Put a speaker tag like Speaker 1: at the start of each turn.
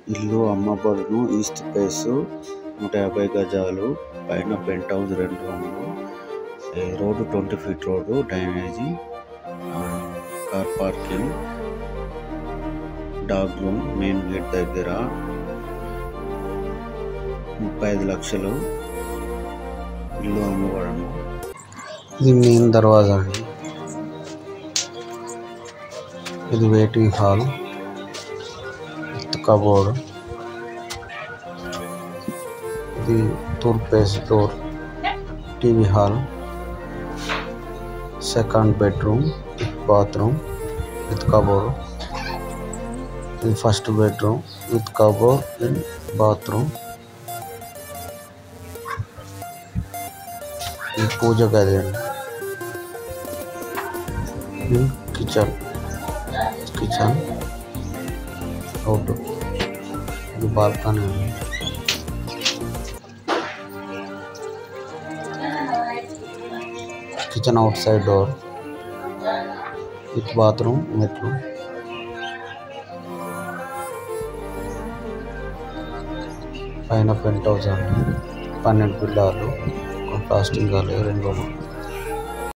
Speaker 1: ఇల్లు అమ్మబడును. East face 150 గజాలు. పైన పెంట్ హౌస్ 2 రూములు. Road 20 feet road. Drainage, car parking, dog room main gate దగ్గర. 35 లక్షలు. ఇల్లు అమ్మబడును. ఇది మెయిన్ దర్వాజా అండి. ఇది వెయిటింగ్ హాల్ విత్ కబోర్డ్. ఇది తూర్పు face door. TV hall. Second bedroom with bathroom with cupboard. ఇది first bedroom with cupboard in bathroom. ఇది పూజ గది అండి. Kitchen out. ఇది బాల్కనీ అండి. Kitchen outside door with bathroom మెట్లు. పైన పెంట్ హౌస్ అండి. 12 పిల్లర్లు, ప్లాస్టింగ్ కాలేదు, 2 రూములు.